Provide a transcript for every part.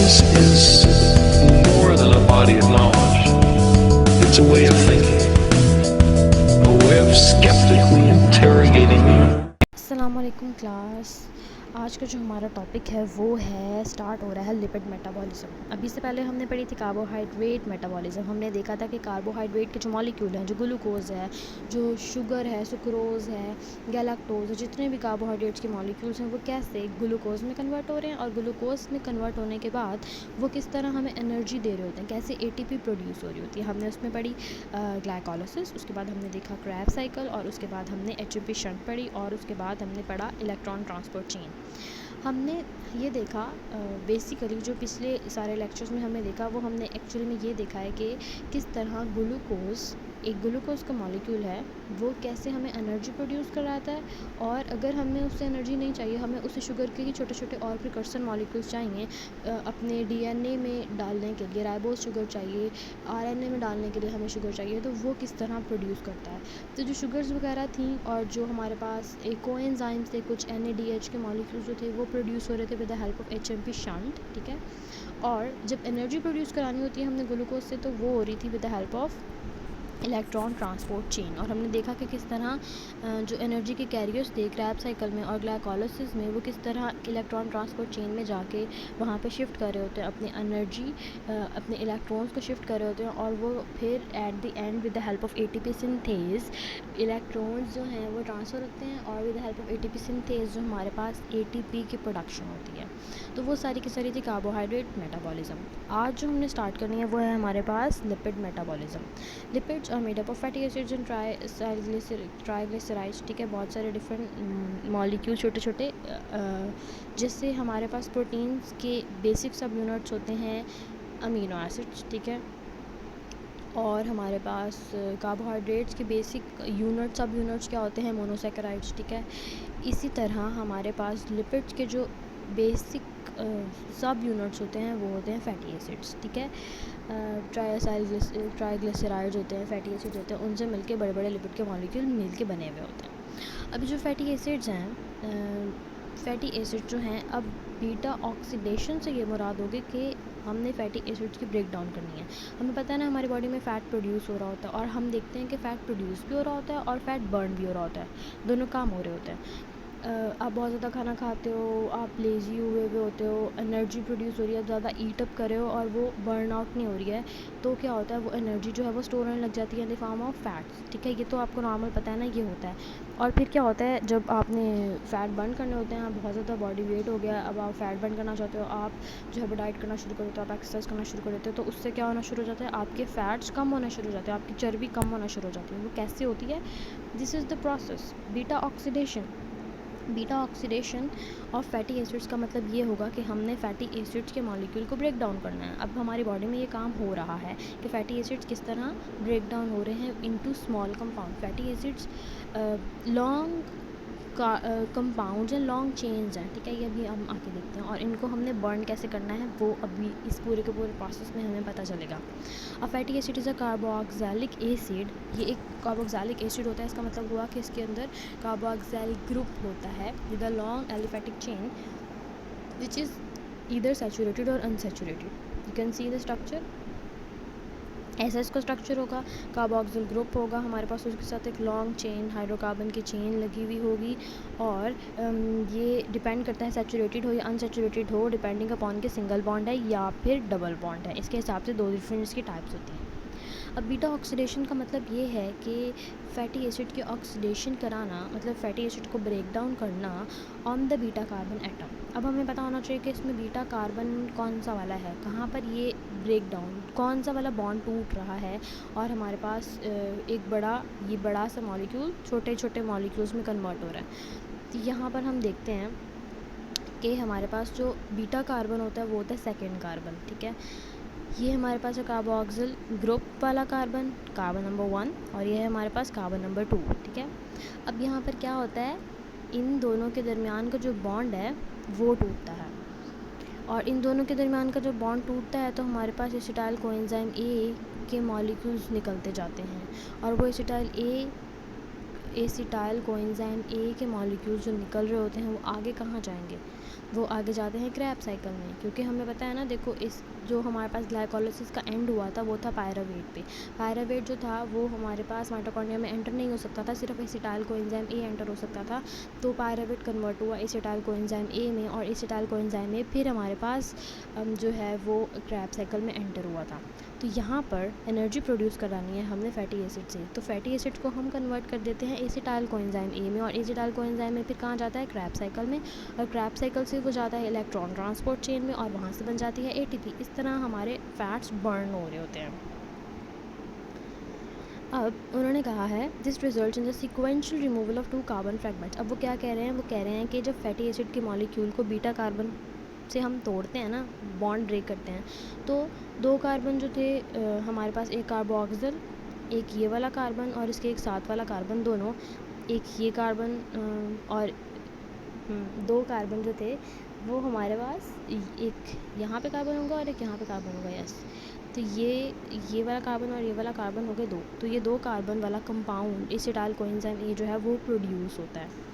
Science is more than a body of knowledge. It's a way of thinking, a way of skeptically interrogating the अस्सलामुअलैकुम class. आज का जो हमारा topic है वो है स्टार्ट हो रहा है लिपिड मेटाबॉलिज्म। अभी से पहले हमने पढ़ी थी कार्बोहाइड्रेट मेटाबॉलिज्म। हमने देखा था कि कार्बोहाइड्रेट के जो मॉलिक्यूल हैं, जो ग्लूकोज है, जो शुगर है, सुक्रोज़ है, गैलेक्टोज है, जितने भी कार्बोहाइड्रेट्स के मॉलिक्यूल्स हैं वो कैसे ग्लूकोज में कन्वर्ट हो रहे हैं और ग्लूकोज में कन्वर्ट होने के बाद वो किस तरह हमें एनर्जी दे रहे होते हैं, कैसे ATP प्रोड्यूस हो रही होती है। हमने उसमें पढ़ी ग्लाइकोलाइसिस, उसके बाद हमने देखा क्रैब साइकिल और उसके बाद हमने HMP शंट पढ़ी और उसके बाद हमने पढ़ा इलेक्ट्रॉन ट्रांसपोर्ट चेन। हमने ये देखा बेसिकली जो पिछले सारे लेक्चर्स में हमने देखा वो हमने एक्चुअली में ये देखा है कि किस तरह ग्लूकोज, एक ग्लूकोज का मॉलिक्यूल है, वो कैसे हमें एनर्जी प्रोड्यूस कराता है और अगर हमें उससे एनर्जी नहीं चाहिए, हमें उसे शुगर के ही छोटे छोटे और प्रिकर्सर मॉलिक्यूल्स चाहिए अपने DNA में डालने के लिए, राइबोज शुगर चाहिए, RNA में डालने के लिए हमें शुगर चाहिए, तो वो किस तरह प्रोड्यूस करता है। तो जो शुगर्स वगैरह थी और जो हमारे पास एक कोएंजाइम्स थे, कुछ NADH के मॉलिक्यूल्स जो थे वो प्रोड्यूस हो रहे थे with the help of HMP shunt, ठीक है। और जब एनर्जी प्रोड्यूस करानी होती है हमने ग्लूकोज से, तो वो हो रही थी with the help of electron transport chain. और हमने देखा कि किस तरह जो एनर्जी के कैरियर्स थे क्रैब साइकिल में और ग्लाइकोलाइसिस में, वो किस तरह इलेक्ट्रॉन ट्रांसपोर्ट चेन में जाके वहाँ पे शिफ्ट कर रहे होते हैं अपनी एनर्जी, अपने इलेक्ट्रॉन्स को शिफ्ट कर रहे होते हैं और वो फिर at the end with the help of ATP synthase electrons जो हैं वो ट्रांसफ़र होते हैं और with the help of ATP synthase जो हमारे पास ATP की प्रोडक्शन होती है। तो वो सारी की सारी थी कार्बोहाइड्रेट मेटाबॉलिज्म। आज जो हमने स्टार्ट करनी है वो है हमारे पास lipid metabolism. Lipids are made up of fatty acids and triglycerides, ठीक है। बहुत सारे डिफरेंट मॉलिक्यूल छोटे छोटे जिससे हमारे पास प्रोटीन्स के बेसिक सब यूनिट्स होते हैं अमीनो एसिड्स, ठीक है। और हमारे पास कार्बोहाइड्रेट्स के बेसिक यूनिट सब यूनिट्स क्या होते हैं, मोनोसेकेराइड्स, ठीक है। इसी तरह हमारे पास लिपिड्स के जो बेसिक सब यूनिट्स होते हैं वो होते हैं फैटी एसिड्स, ठीक है। ट्राइग्लिसराइड्स होते हैं, फैटी एसिड्स होते हैं, उनसे मिलके बड़े बड़े लिपिड के मॉलिक्यूल मिलके बने हुए होते हैं। अभी जो फैटी एसिड्स हैं, फैटी एसिड जो हैं, अब बीटा ऑक्सीडेशन से ये मुराद होगी कि हमने फैटी एसिड्स की ब्रेक डाउन करनी है। हमें पता है ना हमारी बॉडी में फ़ैट प्रोड्यूस हो रहा होता है और हम देखते हैं कि फ़ैट प्रोड्यूस भी हो रहा होता है और फ़ैट बर्न भी हो रहा होता है, दोनों काम हो रहे होते हैं। आप बहुत ज़्यादा खाना खाते हो, आप लेज़ी हुए हुए होते हो, एनर्जी प्रोड्यूस हो रही है, ज़्यादा ईट अप कर रहे हो और वो बर्न आउट नहीं हो रही है, तो क्या होता है वो एनर्जी जो है वो स्टोर होने लग जाती है in the form of fats, ठीक है। ये तो आपको नॉर्मल पता है ना, ये होता है। और फिर क्या होता है जब आपने फ़ैट बर्न करने होते हैं, आप बहुत ज़्यादा बॉडी वेट हो गया, अब आप फ़ैट बर्न करना चाहते हो, आप जो है वो डाइट करना शुरू कर देते हो, आप एक्सरसाइज करना शुरू कर देते हो, तो उससे क्या होना शुरू हो जाता है, आपके फ़ैट्स कम होना शुरू हो जाते हैं, आपकी चर्बी कम होना शुरू हो जाती है। वो कैसे होती है? This is the process beta oxidation. Beta oxidation of fatty acids का मतलब ये होगा कि हमने फैटी एसिड्स के मॉलिक्यूल को ब्रेक डाउन करना है। अब हमारी बॉडी में ये काम हो रहा है कि फैटी एसिड्स किस तरह ब्रेक डाउन हो रहे हैं into small compound. Fatty acids long compounds and long chains हैं, ठीक है। ये अभी हम आके देखते हैं और इनको हमने बर्न कैसे करना है वो अभी इस पूरे के पूरे प्रोसेस में हमें पता चलेगा। अब fatty acid is a carboxylic acid, ये एक कार्बोक्सिलिक एसिड होता है। इसका मतलब हुआ कि इसके अंदर कार्बोक्सिल ग्रुप होता है with a long aliphatic chain which is either saturated or unsaturated. You can see the structure, ऐसा इसका स्ट्रक्चर होगा। कार्बोक्सिल ग्रुप होगा हमारे पास, उसके साथ एक लॉन्ग चेन हाइड्रोकार्बन की चेन लगी हुई होगी और ये डिपेंड करता है सैचुरेटेड हो या अनसैचुरेटेड हो, डिपेंडिंग अपॉन के सिंगल बॉन्ड है या फिर डबल बॉन्ड है। इसके हिसाब से दो डिफरेंट इसकी टाइप्स होती हैं। अब बीटा ऑक्सीडेशन का मतलब ये है कि फैटी एसिड की ऑक्सीडेशन कराना, मतलब फैटी एसिड को ब्रेक डाउन करना on the beta carbon atom. अब हमें पता होना चाहिए कि इसमें बीटा कार्बन कौन सा वाला है, कहाँ पर ये ब्रेक डाउन, कौन सा वाला बॉन्ड टूट रहा है और हमारे पास एक बड़ा सा मॉलिक्यूल छोटे छोटे मॉलिक्यूल्स में कन्वर्ट हो रहा है। तो यहाँ पर हम देखते हैं कि हमारे पास जो बीटा कार्बन होता है वो होता है सेकेंड कार्बन, ठीक है। ये हमारे पास है कार्बोक्सिल ग्रुप वाला कार्बन, कार्बन नंबर 1, और ये है हमारे पास कार्बन नंबर 2, ठीक है। अब यहाँ पर क्या होता है, इन दोनों के दरमियान का जो बॉन्ड है वो टूटता है और इन दोनों के दरमियान का जो बॉन्ड टूटता है तो हमारे पास एसिटाइल कोएंजाइम ए के मॉलिक्यूल्स निकलते जाते हैं और वो एसिटाइल कोएंजाइम ए के मॉलिक्यूल्स जो निकल रहे होते हैं वो आगे कहाँ जाएंगे, वो आगे जाते हैं क्रैब साइकिल में, क्योंकि हमें पता है ना, देखो इस जो हमारे पास ग्लाइकोलाइसिस का एंड हुआ था वो था पायरावेट पे। पायरावेट जो था वो हमारे पास माइटोकॉन्ड्रिया में एंटर नहीं हो सकता था, सिर्फ एसिटाइल कोएंजाइम ए एंटर हो सकता था। तो पायरावेट कन्वर्ट हुआ एसिटाइल कोएंजाइम ए में, और एसिटाइल कोएंजाइम ए फिर हमारे पास जो है वो क्रैब साइकिल में एंटर हुआ था। तो यहाँ पर एनर्जी प्रोड्यूस करानी है हमने फैटी एसिड से, तो फैटी एसिड को हम कन्वर्ट कर देते हैं एसिटाइल कोएंजाइम ए में, और एसिटाइल कोएंजाइम में फिर कहाँ जाता है, क्रैब साइकिल में, और क्रैब साइकिल से वो जाता है इलेक्ट्रॉन ट्रांसपोर्ट चेन में, और वहाँ से बन जाती है एटीपी। इस तरह हमारे फैट्स बर्न हो रहे होते हैं। अब उन्होंने कहा है this result in the sequential removal of 2 carbon fragments. अब वो क्या कह रहे हैं, वो कह रहे हैं कि जब फैटी एसिड के मॉलिक्यूल को बीटा कार्बन से हम तोड़ते हैं ना, बॉन्ड ब्रेक करते हैं, तो 2 कार्बन जो थे हमारे पास, एक कार्बोक्सिल, एक ये वाला कार्बन और इसके एक साथ वाला कार्बन, दोनों, एक ये कार्बन और 2 कार्बन जो थे वो हमारे पास एक यहाँ पे कार्बन होगा और एक यहाँ पे कार्बन होगा। यस, तो ये वाला कार्बन और ये वाला कार्बन हो गए 2, तो ये 2 कार्बन वाला कंपाउंड एसिटाइल कोएंजाइम ए जो है वो प्रोड्यूस होता है।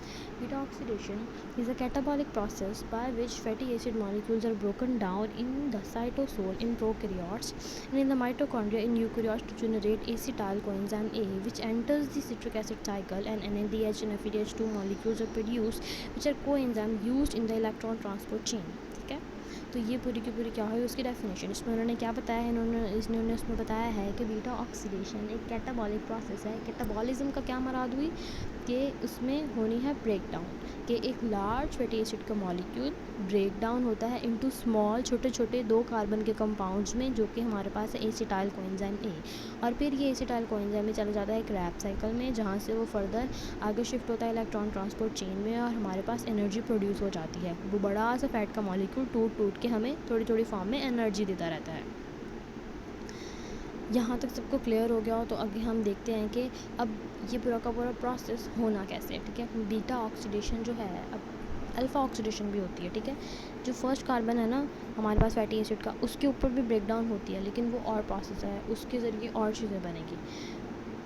Beta oxidation is a catabolic process by which fatty acid molecules are broken down in the cytosol in prokaryotes and in the mitochondria in eukaryotes to generate acetyl coenzyme A, which enters the citric acid cycle, and NADH and FEDH2 molecules are produced, which are coenzymes used in the electron transport chain. ठीक है, तो ये पूरी की पूरी क्या हुई उसकी डेफिनेशन। इसमें उन्होंने क्या बताया है, इन्होंने उसमें बताया है कि बीटा ऑक्सीडेशन एक कैटाबॉलिक प्रोसेस है। कैटाबॉलिज्म का क्या मराद हुई कि उसमें होनी है ब्रेक डाउन, कि एक लार्ज फैटी एसिड का मॉलिक्यूल ब्रेक डाउन होता है इनटू स्मॉल छोटे छोटे 2 कार्बन के कंपाउंड्स में, जो कि हमारे पास है एसिटाइल कोएंजाइम ए, और फिर ये एसिटाइल कोएंजाइम में चला जाता है क्रैब साइकिल में, जहाँ से वो फर्दर आगे शिफ्ट होता है इलेक्ट्रॉन ट्रांसपोर्ट चेन में, और हमारे पास एनर्जी प्रोड्यूस हो जाती है। वो बड़ा सा फैट का मॉलिक्यूल टूट टूट के हमें थोड़ी थोड़ी फॉर्म में एनर्जी देता रहता है। यहाँ तक सबको क्लियर हो गया हो तो आगे हम देखते हैं कि अब ये पूरा का पूरा प्रोसेस होना कैसे है। ठीक है, बीटा ऑक्सीडेशन जो है, अब अल्फ़ा ऑक्सीडेशन भी होती है। ठीक है, जो फर्स्ट कार्बन है ना हमारे पास फैटी एसिड का, उसके ऊपर भी ब्रेक डाउन होती है, लेकिन वो और प्रोसेस है, उसके ज़रिए और चीज़ें बनेगी।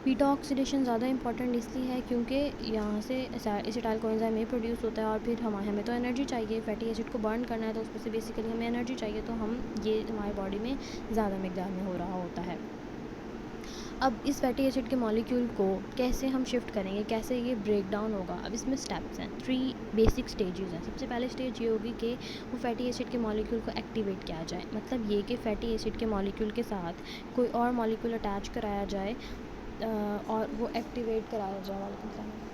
बीटा ऑक्सीडेशन ज़्यादा इंपॉर्टेंट इसलिए है क्योंकि यहाँ से एसिटाइल कोएंजाइम ए प्रोड्यूस होता है, और फिर हमें तो एनर्जी चाहिए, फैटी एसिड को बर्न करना है, तो उसमें से बेसिकली हमें एनर्जी चाहिए, तो हम ये हमारे बॉडी में ज़्यादा मिकदार में हो रहा होता है। अब इस फैटी एसिड के मॉलिक्यूल को कैसे हम शिफ्ट करेंगे, कैसे ये ब्रेक डाउन होगा। अब इसमें स्टेप्स हैं, 3 बेसिक स्टेजेस हैं। सबसे पहले स्टेज ये होगी कि वो फैटी एसिड के मॉलिक्यूल को एक्टिवेट किया जाए, मतलब ये कि फैटी एसिड के मॉलिक्यूल के साथ कोई और मॉलिक्यूल अटैच कराया जाए और वो एक्टिवेट कराया जाए।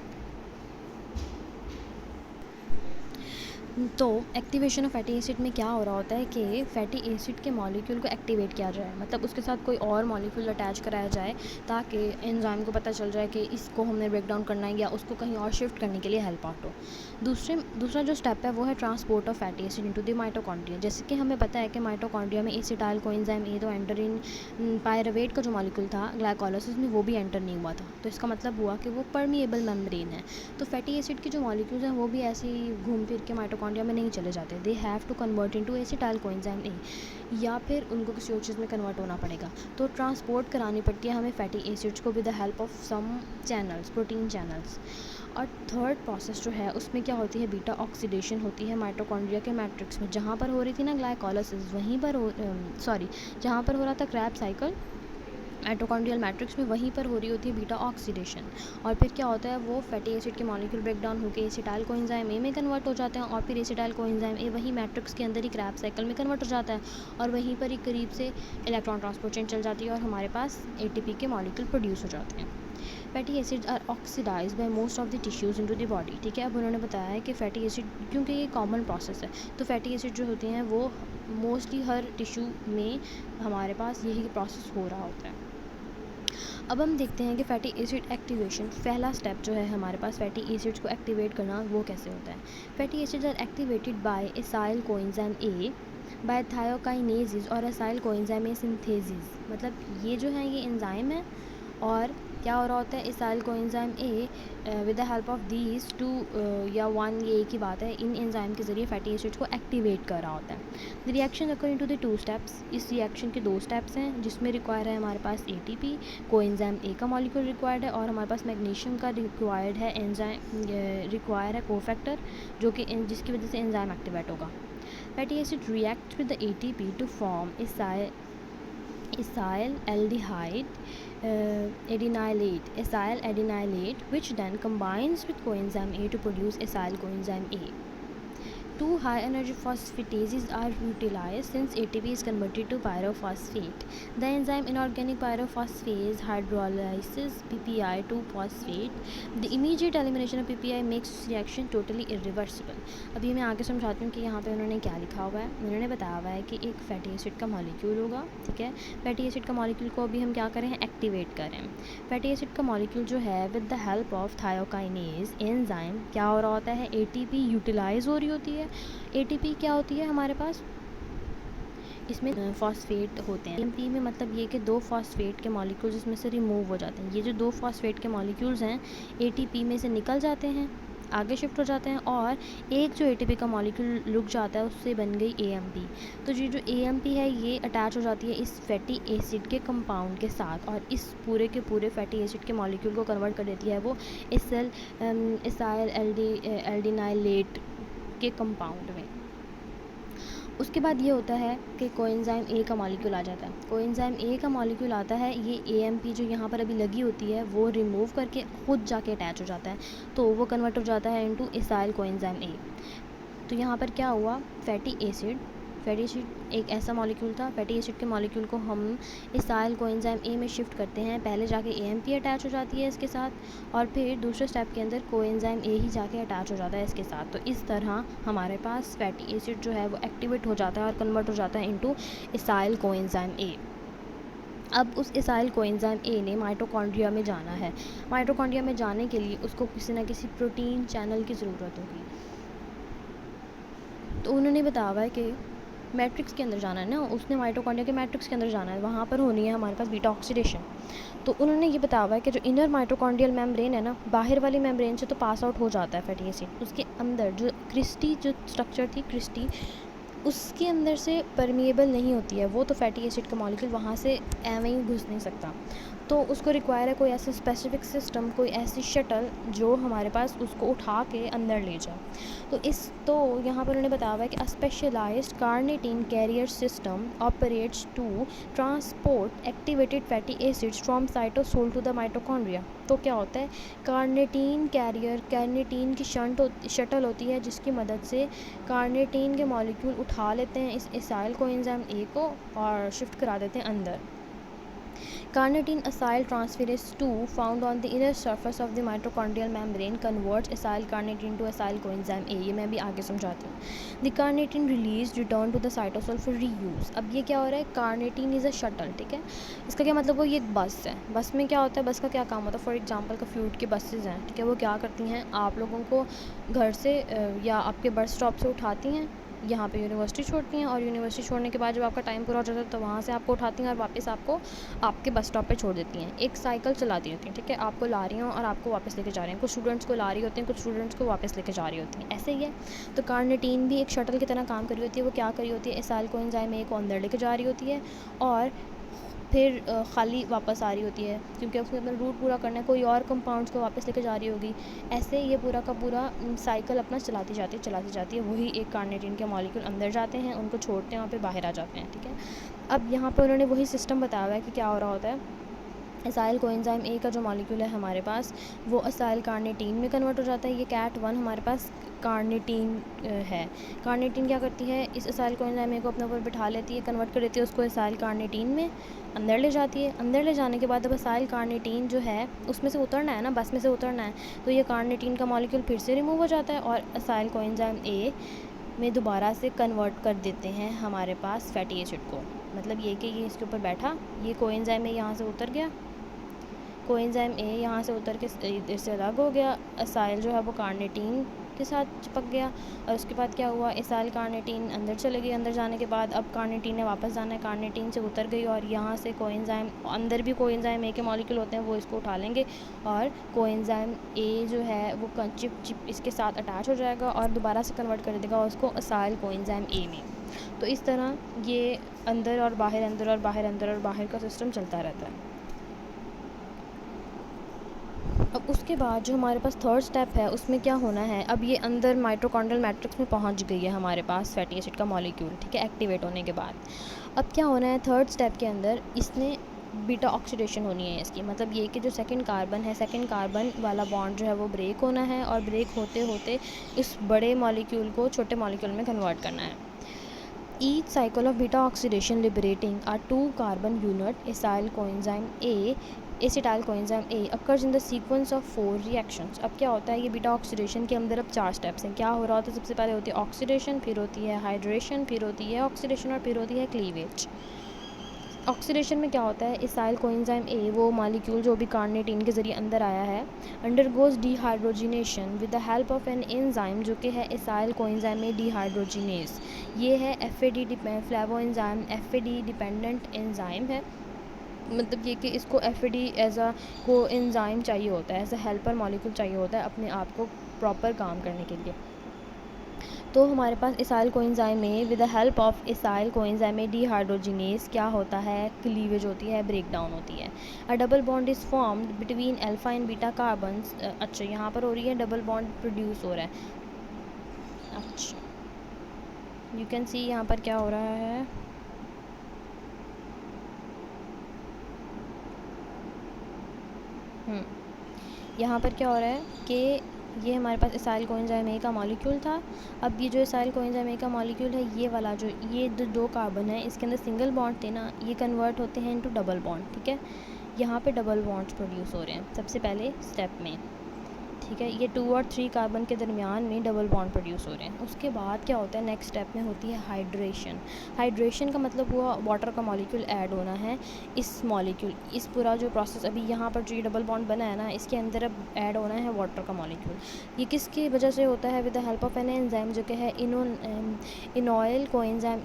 तो एक्टिवेशन ऑफ फैटी एसिड में क्या हो रहा होता है कि फैटी एसिड के मॉलिक्यूल को एक्टिवेट किया जाए, मतलब उसके साथ कोई और मॉलिक्यूल अटैच कराया जाए, ताकि एंजाइम को पता चल जाए कि इसको हमने ब्रेक डाउन करना है या उसको कहीं और शिफ्ट करने के लिए हेल्प आउट हो। दूसरा जो स्टेप है वो है transport of fatty acid into the mitochondria. जैसे कि हमें पता है कि माइटोकॉन्ड्रिया में एसिटाइल कोएंजाइम ए तो एंटर इन पायरावेट का जो मॉलिक्यूल था ग्लाइकोलाइसिस में वो भी एंटर नहीं हुआ था, तो इसका मतलब हुआ कि वो परमिएबल मेम्ब्रेन है। तो फैटी एसिड के जो मॉलिक्यूल्स हैं वो भी ऐसे ही घूम फिर के माइटोकॉन्ड्रिया में नहीं चले जाते, they have to convert into acetyl coenzyme A, या फिर उनको किसी और चीज़ में कन्वर्ट होना पड़ेगा। तो ट्रांसपोर्ट करानी पड़ती है हमें फैटी एसिड्स को with the help of some channels, protein channels. और थर्ड प्रोसेस जो है उसमें क्या होती है, बीटा ऑक्सीडेशन होती है माइटोकॉन्ड्रिया के मैट्रिक्स में। जहाँ पर हो रही थी ना ग्लाइकोलाइसिस, वहीं पर जहाँ पर हो रहा था क्रैब साइकिल माइटोकॉन्ड्रियल मैट्रिक्स में, वहीं पर हो रही होती है बीटा ऑक्सीडेशन। और फिर क्या होता है, वो फैटी एसिड के मॉलिक्यूल ब्रेक डाउन होकर एसिटाइल कोएंजाइम ए में कन्वर्ट हो जाते हैं, और फिर एसिटाइल कोएंजाइम ए वहीं मैट्रिक्स के अंदर ही क्रैब साइकिल में कन्वर्ट हो जाता है, और वहीं पर ही करीब से इलेक्ट्रॉन ट्रांसपोर्ट चेन चल जाती है, और हमारे पास एटीपी के मॉलिक्यूल प्रोड्यूस हो जाते हैं। Fatty acids are oxidize by most of the tissues into the body. ठीक है, अब उन्होंने बताया है कि फैटी एसिड, क्योंकि ये कॉमन प्रोसेस है, तो फैटी एसिड जो होती हैं वो मोस्टली हर टिश्यू में हमारे पास यही प्रोसेस हो रहा होता है। अब हम देखते हैं कि फैटी एसिड एक्टिवेशन, पहला स्टेप जो है हमारे पास फैटी एसिड्स को एक्टिवेट करना, वो कैसे होता है। Fatty acids are activated by acyl coenzyme A by thiokinases और एसाइल कोएंजाइम ए सिंथेसिस। मतलब ये जो है ये एंजाइम है, और क्या हो रहा होता है, acyl coenzyme A with the help of these two या वन, ये एक ही बात है, इन एंजाइम के ज़रिए फैटी एसिड्स को एक्टिवेट कर रहा होता है। The reaction according to the 2 steps, इस रिएक्शन के 2 स्टेप्स हैं जिसमें रिक्वायर है हमारे पास एटीपी, कोएंजाइम ए का मॉलिक्यूल रिक्वायर्ड है, और हमारे पास मैग्नीशियम का रिक्वायर्ड है एंजाइम, रिक्वायर है कोफैक्टर, जो कि जिसकी वजह से एंजाइम एक्टिवेट होगा। Fatty acid react with the ATP to form acyl adenylate, which then combines with coenzyme A to produce acyl coenzyme A. Two high energy phosphatases are utilized since ATP is converted to pyrophosphate. The enzyme inorganic pyrophosphase hydrolyzes PPI to phosphate. The immediate elimination of PPI makes this reaction totally irreversible. अभी मैं आगे समझाती हूँ कि यहाँ पे उन्होंने क्या लिखा हुआ है। उन्होंने बताया हुआ है कि एक फैटी एसिड का मॉलिक्यूल होगा, ठीक है। फैटी एसिड का मॉलिक्यूल को अभी हम क्या करें, एक्टिवेट करें। फैटी एसिड का मॉलिक्यूल जो है with the help of thiokinase enzyme क्या हो रहा होता है, एटीपी यूटिलाइज हो रही होती है। एटीपी क्या होती है हमारे पास, इसमें फॉस्फेट होते हैं। एमपी में मतलब ये कि 2 फॉस्फेट के मॉलिक्यूल्स इसमें से रिमूव हो जाते हैं। ये जो 2 फॉस्फेट के मॉलिक्यूल्स हैं एटीपी में से निकल जाते हैं, आगे शिफ्ट हो जाते हैं, और एक जो एटीपी का मॉलिक्यूल रुक जाता है उससे बन गई एएमपी। तो ये जो एएमपी है ये अटैच हो जाती है इस फैटी एसिड के कंपाउंड के साथ, और इस पूरे के पूरे फैटी एसिड के मॉलिक्यूल को कन्वर्ट कर देती है वो इसाइल एल्डिनाइलेट के कंपाउंड में। उसके बाद ये होता है कि कोएंजाइम ए का मॉलिक्यूल आ जाता है। कोएंजाइम ए का मॉलिक्यूल आता है, ये एएमपी जो यहाँ पर अभी लगी होती है वो रिमूव करके खुद जाके अटैच हो जाता है, तो वो कन्वर्ट हो जाता है इनटू इसाइल कोएंजाइम ए। तो यहाँ पर क्या हुआ, फैटी एसिड एक ऐसा मॉलिक्यूल था, फैटी एसिड के मॉलिक्यूल को हम इसाइल कोएंजाइम ए में शिफ्ट करते हैं, पहले जाके एएमपी अटैच हो जाती है इसके साथ, और फिर दूसरे स्टेप के अंदर कोएंजाइम ए ही जाके अटैच हो जाता है इसके साथ। तो इस तरह हमारे पास फैटी एसिड जो है वो एक्टिवेट हो जाता है और कन्वर्ट हो जाता है इनटू इसाइल कोएंजाइम ए। अब उस इसाइल कोएंजाइम ए ने माइटोकॉन्ड्रिया में जाना है। माइटोकॉन्ड्रिया में जाने के लिए उसको किसी न किसी प्रोटीन चैनल की ज़रूरत होगी। तो उन्होंने बताया हुआ है कि मैट्रिक्स के अंदर जाना है ना, उसने माइटोकॉन्ड्रिया के मैट्रिक्स के अंदर जाना है, वहाँ पर होनी है हमारे पास बीटा ऑक्सीडेशन। तो उन्होंने ये बताया हुआ है कि जो इनर माइटोकॉन्ड्रियल मेम्ब्रेन है ना, बाहर वाली मेम्ब्रेन से तो पास आउट हो जाता है फैटी एसिड, उसके अंदर जो क्रिस्टी जो स्ट्रक्चर थी, क्रिस्टी उसके अंदर से परमिएबल नहीं होती है वो, तो फैटी एसिड का मॉलिक्यूल वहाँ से एवं ही घुस नहीं सकता। तो उसको रिक्वायर है कोई ऐसा स्पेसिफिक सिस्टम, कोई ऐसी शटल जो हमारे पास उसको उठा के अंदर ले जाए। तो यहाँ पर उन्होंने बताया हुआ है कि a specialized carnitine carrier system operates to transport activated fatty acids from cytosol to the mitochondria. तो क्या होता है, कार्निटीन कैरियर, कार्निटीन की शटल होती है जिसकी मदद से कार्निटीन के मॉलिक्यूल उठा लेते हैं इस इसाइल कोएंजाइम ए को और शिफ्ट करा देते हैं अंदर। Carnitine acyl transferase 2 found on the inner surface of the mitochondrial membrane converts acyl carnitine to acyl coenzyme A। ये मैं भी आगे समझाती हूँ। The carnitine release return to the cytosol for reuse। अब ये क्या हो रहा है, carnitine is a shuttle, ठीक है। इसका क्या मतलब, वो ये एक बस है। बस में क्या होता है, बस का क्या काम होता है, फॉर एग्जांपल कंप्यूट की बसेज़ हैं, ठीक है, वो क्या करती हैं, आप लोगों को घर से या आपके बस स्टॉप से उठाती हैं, यहाँ पे यूनिवर्सिटी छोड़ती हैं, और यूनिवर्सिटी छोड़ने के बाद जब आपका टाइम पूरा हो जाता है तो वहाँ से आपको उठाती हैं और वापस आपको आपके बस स्टॉप पे छोड़ देती हैं। एक साइकिल चलाती होती हैं, ठीक है, आपको ला रही हैं और आपको वापस लेके जा रही हैं। कुछ स्टूडेंट्स को ला रही होती हैं, कुछ स्टूडेंट्स को वापस लेके जा रही होती हैं, ऐसे ही है। तो कार्निटीन भी एक शटल की तरह काम कर रही होती है। वो क्या कर रही होती है, इसाइल कोएंजाइम ए को अंदर लेके जा रही होती है और फिर खाली वापस आ रही होती है, क्योंकि उसने अपना रूट पूरा करना है, कोई और कंपाउंड्स को वापस लेके जा रही होगी। ऐसे ये पूरा का पूरा साइकिल अपना चलाती जाती है। वही एक कार्निटीन के मॉलिक्यूल अंदर जाते हैं, उनको छोड़ते हैं, वहाँ पे बाहर आ जाते हैं, ठीक है। अब यहाँ पे उन्होंने वही सिस्टम बताया हुआ है कि क्या हो रहा होता है, इसाइल कोएंजाइम ए का जो मॉलिक्यूल है हमारे पास वो असाइल कार्निटीन में कन्वर्ट हो जाता है। ये कैट 1 हमारे पास कार्निटीन है। कार्निटीन क्या करती है, इस असाइल कोएंजाइम ए को अपने ऊपर बिठा लेती है, कन्वर्ट कर देती है उसको असाइल कार्निटीन में, अंदर ले जाती है। अंदर ले जाने के बाद अब असाइल कार्निटीन जो है उसमें से उतरना है ना, बस में से उतरना है, तो ये कार्निटीन का मॉलिक्यूल फिर से रिमूव हो जाता है और असाइल कोएंजाइम ए में दोबारा से कन्वर्ट कर देते हैं हमारे पास फैटी एसिड को। मतलब ये कि ये इसके ऊपर बैठा, ये कोएंजाइम ए यहाँ से उतर गया, कोएंजाइम ए यहाँ से उतर के इधर से अलग हो गया, असाइल जो है वो कार्निटीन के साथ चिपक गया। और उसके बाद क्या हुआ, एसाइल कार्निटीन अंदर चले गई। अंदर जाने के बाद अब कार्निटीन ने वापस जाना है, कार्निटीन से उतर गई और यहाँ से कोएंजाइम, अंदर भी कोएंजाइम ए के मॉलिक्यूल होते हैं, वो इसको उठा लेंगे और कोएंजाइम ए जो है वो चिप इसके साथ अटैच हो जाएगा और दोबारा से कन्वर्ट कर देगा उसको एसाइल कोएंजाइम ए में। तो इस तरह ये अंदर और बाहर, अंदर और बाहर, अंदर और बाहर का सिस्टम चलता रहता है। अब उसके बाद जो हमारे पास थर्ड स्टेप है उसमें क्या होना है, अब ये अंदर माइटोकॉन्ड्रियल मैट्रिक्स में पहुंच गई है हमारे पास फैटी एसिड का मॉलिक्यूल, ठीक है, एक्टिवेट होने के बाद। अब क्या होना है थर्ड स्टेप के अंदर, इसने बीटा ऑक्सीडेशन होनी है इसकी, मतलब ये कि जो सेकंड कार्बन है, सेकंड कार्बन वाला बॉन्ड जो है वो ब्रेक होना है और ब्रेक होते होते इस बड़े मॉलिक्यूल को छोटे मॉलिक्यूल में कन्वर्ट करना है। Each cycle of beta oxidation liberating a 2 carbon unit acyl coenzyme A acetyl coenzyme A occurs in the sequence of 4 reactions। अब क्या होता है, ये बीटा ऑक्सीडेशन के अंदर अब 4 स्टेप्स हैं। क्या हो रहा होता है, सबसे पहले होती है ऑक्सीडेशन, फिर होती है हाइड्रेशन, फिर होती है ऑक्सीडेशन और फिर होती है क्लीवेज। ऑक्सीडेशन में क्या होता है, एसाइल कोएंजाइम ए, वो मॉलिक्यूल जो भी कार्निटीन के ज़रिए अंदर आया है, undergoes dehydrogenation with the help of an enzyme जो कि है एसाइल कोएंजाइम ए डिहाइड्रोजिनेज। ये है FAD flavo enzyme, FAD dependent enzyme है, मतलब ये कि इसको एफएडी एज अ को एंजाइम चाहिए होता है, एज अ हेल्पर मॉलिक्यूल चाहिए होता है अपने आप को प्रॉपर काम करने के लिए। तो हमारे पास एसाइल कोएंजाइम में with the help of acyl coenzyme में डिहाइड्रोजिनेज क्या होता है, क्लीवेज होती है, ब्रेक डाउन होती है। अ double bond is formed between alpha and beta carbons. अच्छा, यहाँ पर हो रही है डबल बॉन्ड प्रोड्यूस हो रहा है। अच्छा, यू कैन सी यहाँ पर क्या हो रहा है, यहाँ पर क्या हो रहा है कि ये हमारे पास एसाइल कोएंजाइम ए का मॉलिक्यूल था। अब ये जो एसाइल कोएंजाइम ए का मॉलिक्यूल है, ये वाला जो ये दो कार्बन है, इसके अंदर सिंगल बॉन्ड थे ना, ये कन्वर्ट होते हैं इनटू डबल बॉन्ड, ठीक है। यहाँ पे डबल बॉन्ड्स प्रोड्यूस हो रहे हैं सबसे पहले स्टेप में, ठीक है। ये 2 और 3 कार्बन के दरमियान में डबल बॉन्ड प्रोड्यूस हो रहे हैं। उसके बाद क्या होता है, नेक्स्ट स्टेप में होती है हाइड्रेशन। हाइड्रेशन का मतलब हुआ वाटर का मॉलिक्यूल ऐड होना है इस मॉलिक्यूल, इस पूरा जो प्रोसेस अभी यहाँ पर जो ये डबल बॉन्ड बना है ना, इसके अंदर अब ऐड होना है वाटर का मॉलिक्यूल। ये किसकी वजह से होता है, with the help of an enzyme जो कि है इनोइल कोएंजाइम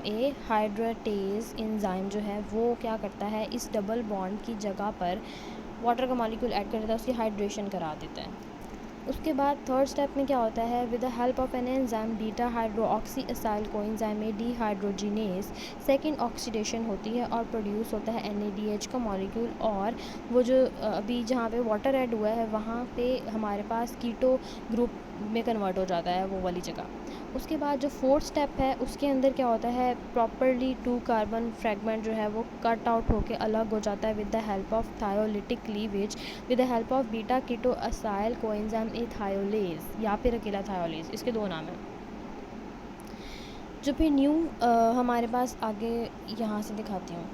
ए हाइड्रेटेज एंजाइम जो है वो क्या करता है, इस डबल बॉन्ड की जगह पर वाटर का मॉलिक्यूल ऐड कर देता है, उसकी हाइड्रेशन करा देता है। उसके बाद थर्ड स्टेप में क्या होता है, with the help of an enzyme beta hydroxy acyl coenzyme में डिहाइड्रोजिनेज सेकंड ऑक्सीडेशन होती है और प्रोड्यूस होता है NADH का मॉलिक्यूल, और वो जो अभी जहाँ पे वाटर ऐड हुआ है वहाँ पे हमारे पास कीटो ग्रुप में कन्वर्ट हो जाता है वो वाली जगह। उसके बाद जो फोर्थ स्टेप है उसके अंदर क्या होता है, प्रॉपरली 2 कार्बन फ्रेगमेंट जो है वो कट आउट होके अलग हो जाता है with the help of thiolytic cleavage with the help of beta keto acyl coenzyme A thiolase या फिर अकेला थायोलेज, इसके 2 नाम हैं। जो फिर न्यू हमारे पास आगे यहाँ से दिखाती हूँ।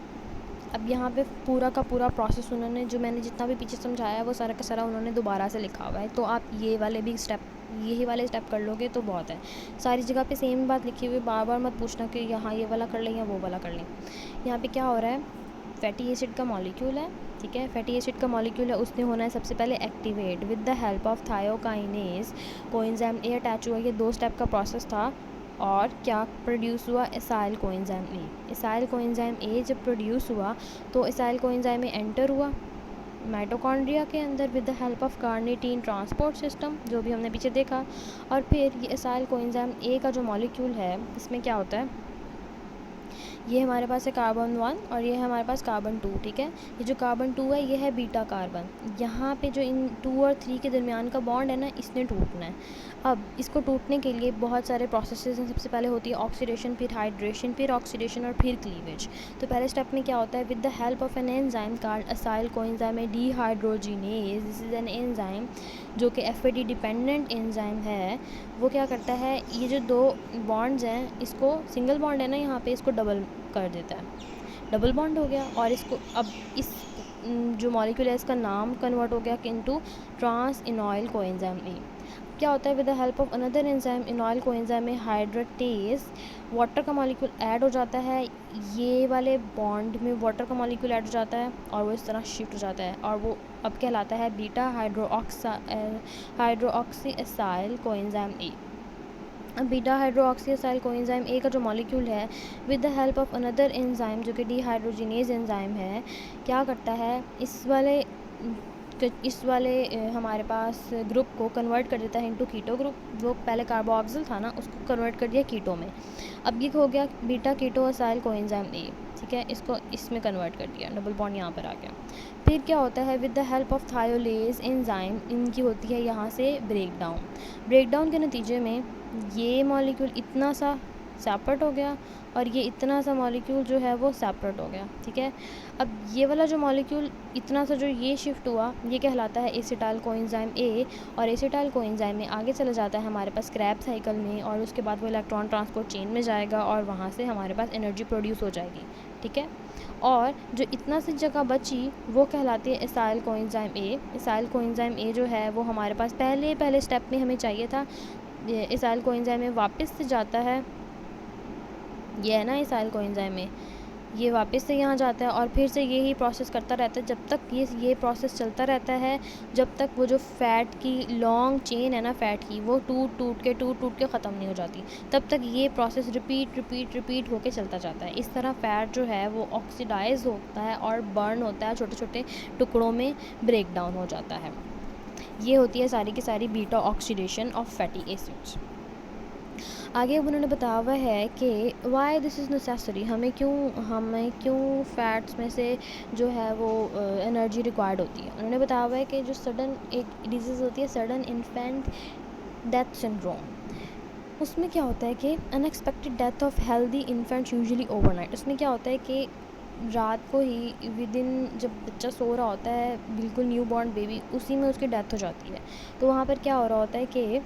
अब यहाँ पे पूरा का पूरा प्रोसेस उन्होंने, जो मैंने जितना भी पीछे समझाया है वो सारा का सारा उन्होंने दोबारा से लिखा हुआ है, तो आप ये वाले भी स्टेप, यही वाले स्टेप कर लोगे तो बहुत है। सारी जगह पे सेम बात लिखी हुई, बार बार मत पूछना कि यहाँ ये वाला कर लें या वो वाला कर लें। यहाँ पे क्या हो रहा है, फैटी एसिड का मॉलिक्यूल है, ठीक है, फैटी एसिड का मॉलिक्यूल है, उसने होना है सबसे पहले activate with the help of thiokinase coenzyme A attach हुआ। ये 2 स्टेप का प्रोसेस था और क्या प्रोड्यूस हुआ, एसाइल कोएंजाइम ए। एसाइल कोएंजाइम ए जब प्रोड्यूस हुआ तो एसाइल कोएंजाइम ए एंटर हुआ माइटोकॉन्ड्रिया के अंदर with the help of carnitine transport system, जो भी हमने पीछे देखा। और फिर ये एसाइल कोएंजाइम ए का जो मॉलिक्यूल है इसमें क्या होता है, ये हमारे पास है कार्बन 1 और ये है हमारे पास कार्बन 2, ठीक है। ये जो कार्बन 2 है ये है बीटा कार्बन, यहाँ पे जो इन 2 और 3 के दरमियान का बॉन्ड है ना, इसने टूटना है। अब इसको टूटने के लिए बहुत सारे प्रोसेसेस हैं। सबसे पहले होती है ऑक्सीडेशन, फिर हाइड्रेशन, फिर ऑक्सीडेशन और फिर क्लीवेज। तो पहले स्टेप में क्या होता है, with the help of an enzyme called acyl coenzyme dehydrogenase, this is an enzyme जो कि एफएडी डिपेंडेंट एंजाइम है। वो क्या करता है, ये जो 2 बॉन्ड्स हैं, इसको सिंगल बॉन्ड है ना यहाँ पे, इसको डबल कर देता है, डबल बॉन्ड हो गया। और इसको अब इस जो मॉलिक्यूल है इसका नाम कन्वर्ट हो गया इनटू ट्रांस इनॉइल कोएंजाइम ए। क्या होता है, with the help of another enzyme इनॉल coenzyme में हाइड्रेटेज वाटर का मॉलिक्यूल ऐड हो जाता है, ये वाले बॉन्ड में वाटर का मॉलिक्यूल ऐड हो जाता है और वो इस तरह शिफ्ट हो जाता है और वो अब कहलाता है beta hydroxy acyl coenzyme A. अब beta hydroxy acyl coenzyme A का जो मॉलिक्यूल है with the help of another enzyme जो कि डीहाइड्रोजिनेज एंजाइम है, क्या करता है, इस वाले हमारे पास ग्रुप को कन्वर्ट कर देता है इनटू कीटो ग्रुप। वो पहले कार्बोक्सिल था ना, उसको कन्वर्ट कर दिया कीटो में। अब ये हो गया beta keto acyl coenzyme A, ठीक है, इसको इसमें कन्वर्ट कर दिया, डबल बॉन्ड यहाँ पर आ गया। फिर क्या होता है, with the help of thiolase enzyme इनकी होती है यहाँ से ब्रेकडाउन के नतीजे में ये मॉलिक्यूल इतना सा सेपरेट हो गया और ये इतना सा मॉलिक्यूल जो है वो सेपरेट हो गया, ठीक है। अब ये वाला जो मॉलिक्यूल इतना सा जो ये शिफ्ट हुआ, ये कहलाता है एसिटाइल कोएंजाइम ए और एसिटाइल कोएंजाइम में आगे चला जाता है हमारे पास क्रैब साइकिल में और उसके बाद वो इलेक्ट्रॉन ट्रांसपोर्ट चेन में जाएगा और वहाँ से हमारे पास एनर्जी प्रोड्यूस हो जाएगी, ठीक है। और जो इतना सी जगह बची वो कहलाती है एसाइल कोएंजाइम ए। एसाइल कोएंजाइम ए जो है वो हमारे पास पहले स्टेप में हमें चाहिए था, एसाइल कोएंजाइम में वापस से जाता है, ये है ना एसाइल कोएंजाइम में, ये वापस से यहाँ जाता है और फिर से यही प्रोसेस करता रहता है जब तक ये प्रोसेस चलता रहता है, जब तक वो जो फ़ैट की लॉन्ग चेन है ना फ़ैट की, वो टूट के ख़त्म नहीं हो जाती, तब तक ये प्रोसेस रिपीट होके चलता जाता है। इस तरह फ़ैट जो है वो ऑक्सीडाइज होता है और बर्न होता है, छोटे छोटे टुकड़ों में ब्रेक डाउन हो जाता है। ये होती है सारी की सारी beta oxidation of fatty acids. आगे अब उन्होंने बताया हुआ है कि वाई दिस इज़ नेसेसरी, हमें क्यों फ़ैट्स में से जो है वो एनर्जी रिक्वायर्ड होती है। उन्होंने बताया हुआ है कि जो सडन एक डिजीज़ होती है सडन इन्फेंट डेथ सिंड्रोम, उसमें क्या होता है कि unexpected death of healthy infant usually overnight. उसमें क्या होता है कि रात को ही विदिन जब बच्चा सो रहा होता है, बिल्कुल न्यू बॉर्न बेबी, उसी में उसकी डेथ हो जाती है। तो वहाँ पर क्या हो रहा होता है कि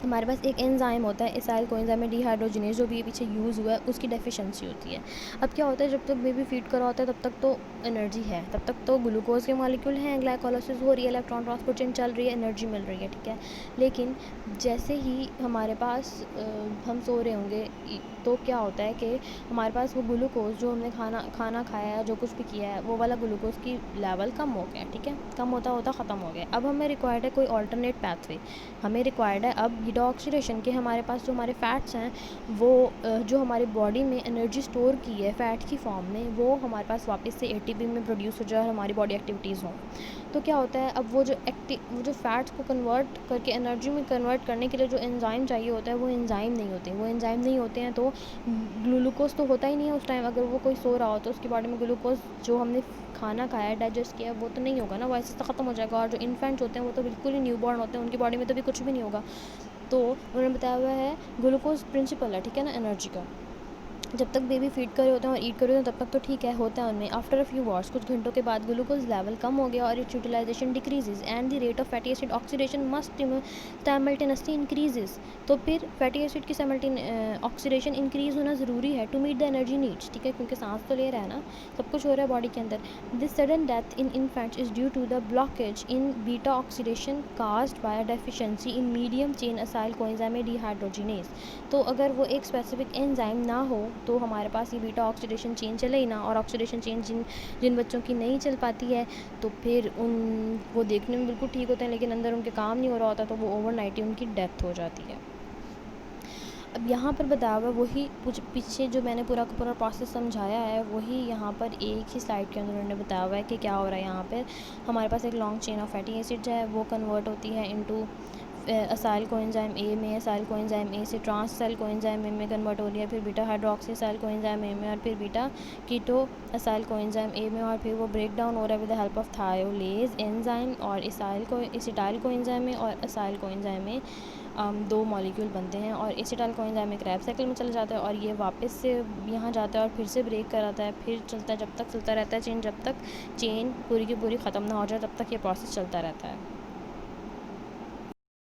हमारे पास एक एंजाइम होता है एसाइल कोएंजाइम में डीहाइड्रोजिनेज, जो भी पीछे यूज़ हुआ है उसकी डेफिशिएंसी होती है। अब क्या होता है, जब तक बेबी फीड कर रहा होता है तब तक तो एनर्जी है, तब तक तो ग्लूकोज के मॉलिक्यूल हैं, ग्लाइकोलाइसिस हो रही है, इलेक्ट्रॉन ट्रांसपोर्ट चेन चल रही है, एनर्जी मिल रही है, ठीक है। लेकिन जैसे ही हमारे पास हम सो रहे होंगे तो क्या होता है कि हमारे पास वो ग्लूकोज जो हमने खाना खाया है, जो कुछ भी किया है, वो वाला ग्लूकोज की लेवल कम हो गया, ठीक है, कम होता ख़त्म हो गया। अब हमें रिक्वायर्ड है कोई ऑल्टरनेट पाथवे, हमें रिक्वायर्ड है अब बीटा ऑक्सीडेशन के हमारे पास जो हमारे फ़ैट्स हैं वो जो हमारी बॉडी में एनर्जी स्टोर की है फ़ैट की फॉर्म में, वो हमारे पास वापस से एटीपी में प्रोड्यूस हो जाए और हमारी बॉडी एक्टिविटीज़ हों। तो क्या होता है, अब वो जो फ़ैट्स को कन्वर्ट करके एनर्जी में कन्वर्ट करने के लिए जो एंजाइम चाहिए होता है वो एंजाइम नहीं होते हैं, तो ग्लूकोज तो होता ही नहीं है उस टाइम। अगर वो कोई सो रहा हो तो उसकी बॉडी में ग्लूकोज जो हमने खाना खाया डाइजेस्ट किया वो तो नहीं होगा ना, वो ऐसे तो ख़त्म हो जाएगा। और जो इन्फेंट्स होते हैं वो तो बिल्कुल ही न्यूबॉर्न होते हैं, उनकी बॉडी में तो भी कुछ भी नहीं होगा। तो उन्होंने बताया हुआ है ग्लूकोज प्रिंसिपल है, ठीक है ना, एनर्जी का। जब तक बेबी फीड कर रहे होते हैं और ईट कर रहे होते हैं तब तक तो ठीक है, होता है उनमें। आफ्टर अ फ्यू आवर्स, कुछ घंटों के बाद ग्लूकोज लेवल कम हो गया और its utilization decreases and the rate of fatty acid oxidation must simultaneously increases. तो फिर फैटी एसिड की ऑक्सीडेशन इंक्रीज होना ज़रूरी है to meet the energy needs, ठीक है, क्योंकि सांस तो ले रहा है ना, सब कुछ हो रहा है बॉडी के अंदर। This sudden death in infants is due to the blockage in beta oxidation caused by deficiency in medium chain acyl coenzyme dehydrogenase. तो अगर वो एक स्पेसिफिक एंजाइम ना हो तो हमारे पास ये बीटा ऑक्सीडेशन चेन चले ही ना, और ऑक्सीडेशन चेन जिन बच्चों की नहीं चल पाती है तो फिर वो देखने में बिल्कुल ठीक होते हैं लेकिन अंदर उनके काम नहीं हो रहा होता, तो वो ओवरनाइट ही उनकी डेथ हो जाती है। अब यहाँ पर बताया हुआ वही पीछे जो मैंने पूरा का पूरा प्रोसेस समझाया है वही यहाँ पर एक ही स्लाइड के अंदर उन्होंने बताया हुआ है कि क्या हो रहा है। यहाँ पर हमारे पास एक long chain of fatty acids है, वो कन्वर्ट होती है इनटू असाइल कोएंजाइम ए में, असाइल कोएंजाइम ए से ट्रांस असाइल कोएंजाइम ए में कन्वर्ट हो रही है, फिर beta hydroxy acyl coenzyme A में, और फिर beta keto acyl coenzyme A में, और फिर वो ब्रेक डाउन हो रहा है with the help of thiolase enzyme और एसिटाइल कोएंजाइम में और असाइल कोएंजाइम में दो मॉलिक्यूल बनते हैं और एसिटाइल कोएंजाइम में क्रैब साइकिल में चला जाता है और ये वापस से यहाँ जाता है और फिर से ब्रेक कराता है, फिर चलता है, जब तक चलता रहता है चेन, जब तक चेन पूरी की पूरी ख़त्म ना हो जाए तब तक ये प्रोसेस चलता रहता है।